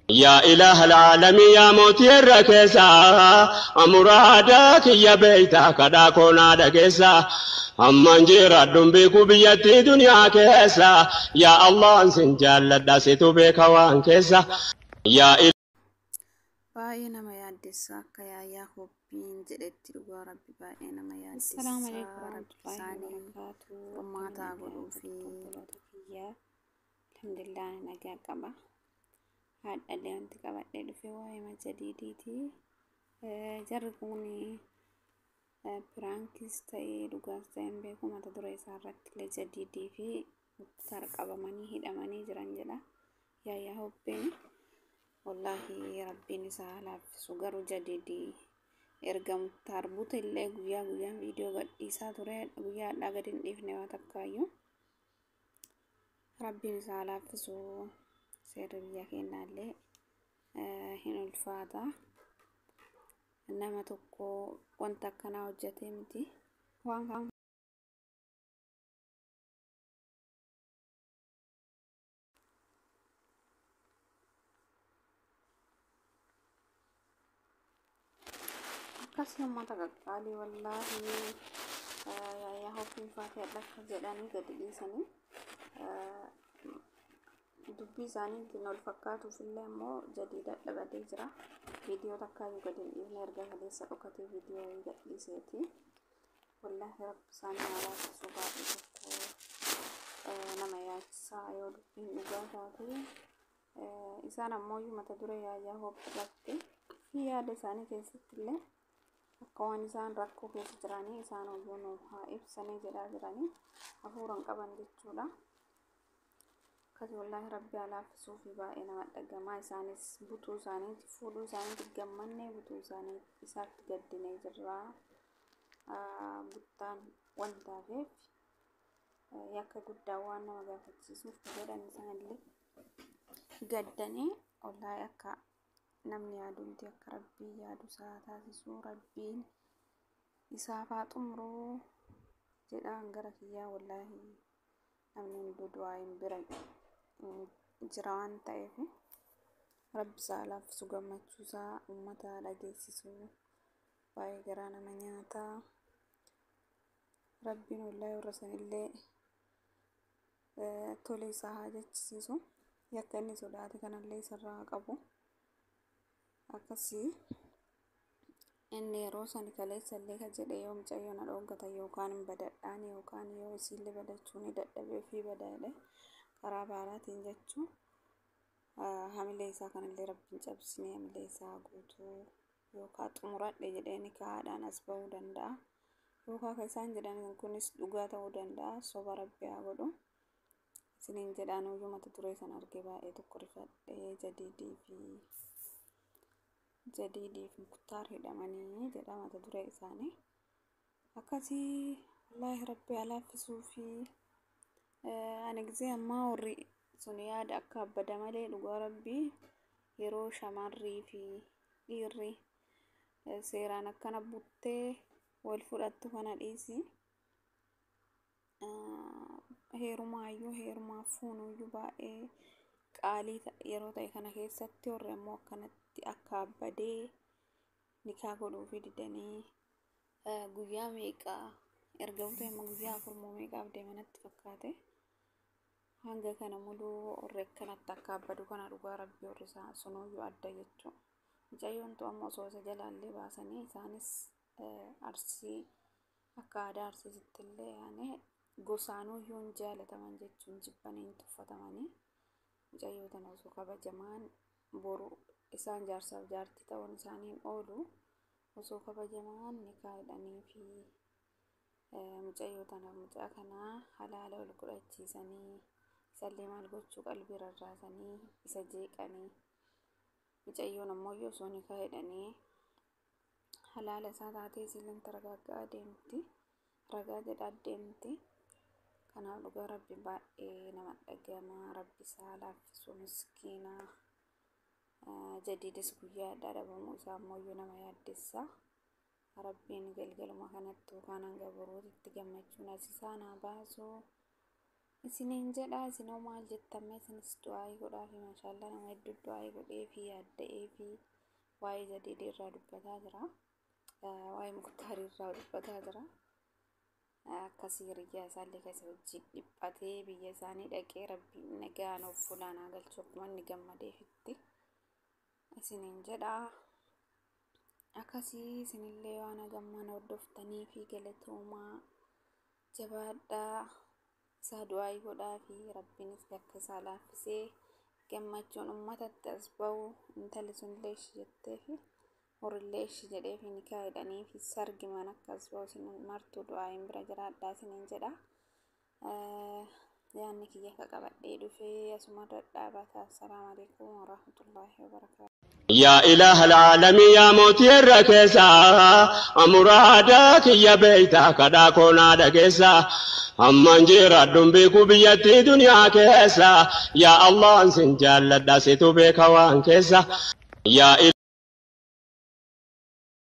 يا إله العالمين يا موتي الركيسة أمرادك يا بيتك دا كونا دكيسة أمان جيرادون بيكو بيتي دنيا كيسة يا الله سنجال لداسيتو بيكا وان كيسة يا إله باي nama yaaddessa akka yaayyaa hobbiin jedhetti dhugaa rabbi baay'ee nama yaaddessa. Assalamu alaikum Rabbi warahmatullahi isaanii wabarakatuh. furmaataa godhuu fi alhamdulillah nagaa qaba. Haadhalee wanti qabadhee dhufe waa'ee majadiidiiti. Jarri kun piraankiis ta'ee dhugaas ta'een beeku mata duree isaa irratti illee jadiidii fi muktaar qabamanii hidhamanii jiran jedha. Yaayyaa hobbiin wallahi rabbiin isaa laaffisu garuu jadiidii erga muktaar bute illee guyyaa guyyaan viidiyoo gadhiisaa ture guyyaadhaa gadi hin dhiifne waa takkaayyuu rabbiin isaa laaffisu seerri biyya keenyaallee hin ulfaata nama tokko wanta akkanaa hojjetee miti waan akkasii uummata qaqqaalii wallaahi yaayyaa hobbii faatee akka jedhanii gadi dhiisanii dubbii isaaniitiin ol fakkaatuuf illee immoo jadii dadhabatee jira. Viidiyoo takkaayyuu gadi hin dhiifne erga kaleessa dhokatee viidiyoo gadhiiseeti. Wallaahi rabbi isaanii halaafisuu baay'ee tokko nama yaachisaa yoo dubbiin dhugaa taate isaan ammoo mata duree yaayyaa hobbii irratti fi yaada isaanii keessatti illee akka waan isaan rakkoo keessa jiranii isaan oyyuu nu haa ibsanii jedhaa jiranii hafuuran qaban jechuudha. Akkasii wallaahi rabbi halaafisuu fi baay'ee nama dhagamaa isaanis butuu isaaniiti fuudhuu isaaniiti gammannee butuu isaanii isaatti gaddinee jirra. Buttaan waan taateef yakka guddaa waan nama gaafachiisuuf jedhan isaanillee gaddanii wallaahi akka namni yaaduuti akka rabbii yaadu isaa taasisuu rabbiin isaaf haa xumuruu jedhaan gara kiyyaa wallaahi namni hunduu du'aa hin bira jira waan ta'eef rabbi isaa laaffisu gammachuusaa uummata dhageessisu baay'ee garaa nama nyaata. Rabbiin wallaahi warra sanillee tole isaa haa jechisiisu yakka inni sodaate kanallee isarraa qabu. Akkasii inni yeroo san kaleessa illee ka jedhe yoo mucayyoo na dhoggata yookaan hin badadhaan yookaan yoo isiillee badachuu ni dadhabee fi badaadhe karaa baaraatiin jechuun hamilee isaa kanallee rabbiin cabsine hamilee isaa guutuu yookaan xumuradhe jedhee ni kaa'aadhaan as bahuu danda'a yookaan kan isaan jedhan kunis dhugaa ta'uu danda'a soba rabbi haa godhu isiniin jedhaan uyyuu mata duree san argee baay'ee tokko rifadhee jadiidii fi muktaar hidhamanii jedha mata duree isaanii. Akkasii wallaahi rabbi halaafisuu fi ani gisee ammaa warri sun yaada akka abbada malee dhugaa rabbii yeroo shamarrii fi dhiirri seeraan akkana buttee wal fudhattu kana dhiisi heerumaayyuu heerumaaf fuunuyyuu baay'ee qaalii yeroo ta'e kana keessatti warri ammoo akkanatti akka abbadee nikaa godhuu fi didanii guyyaa meeqaa erga butee amma guyyaa afurmoo meeqaaf deemanatti fakkaate hanga kana muluu warri akkanatti akka abbadu kana dhugaa rabbii warri isaa sunuyyuu adda jechuudha. Mucayyoon ammoo osoo isa jalaallee baasanii isaanis arsii akka aadaa arsiisitti illee yaane gosaanuyyuu hin jaalataman jechuun jibbanii hin tuffatamanii mucayyoo tana osoo kabajamaan boru isaan jaarsaaf jaartii ta'uun isaaniin oolu osoo kabajamaan nikaa hidhanii fi mucayyoo tana mucaa kanaa halaala ol godhachiisanii isallee maal gochuu qalbii rarraasanii isa jeeqanii mucayyoon ammoo yoo osoo nikaa hidhanii halaala isaa taatee isiilleen taragaaggaa adeemti ragaa jedha adeemti. Kanaaf dhugaa rabbi baay'ee nama dhagama rabbi isaa laaffisu miskiinaa jadiidis guyyaa dhaabamuu isaa ammoo nama yaaddessa. Rabbiin galgaluma kanatti yookaan hanga borootitti gammachuun asiisaa naa baasu isiniin jedhaa isinoo maal jettame isinis du'aayii godhaa fi maashaallah nama hedduu du'aayii godhee fi yaadda'ee fi waa'ee Jadiidii irraa dubbataa jira. Waa'ee Muktaarii irraa dubbataa jira. Akkasii hiriyyaa isaallee keessa wajjin dhiphatee biyya isaanii dhaqee rabbiin nagaan of fuulaanaa galchuu akkuma inni gammadeefitti isiniin jedhaa. Akkasii isinillee waan hagammaan hordoftanii fi galatoomaa jabaadhaa. Isaa du'aayii godhaa fi rabbiinis akka isaa laaffisee gammachuun uummatatti as ba'u. Intalli sunillee ishii jettee fi horillee ishii jedhee fi nikaa hidhanii fi sargi mana akka as ba'u isin martuu du'aayiin bira jiraadhaa isiniin jedha. Yaanni kiyya akka qabadhee dhufee asuma dhadhaabata. Assalaamu alaikum warahmatullaahi wabarakaatuh. يا إله العالمين يا موتي الركيسة أمرادك يا بيتا كدا كونا دكيسة أمان جيرا دنبيكو بيتي دنيا كيسة يا الله انسن جالد داسيتو بيكوان كيسة يا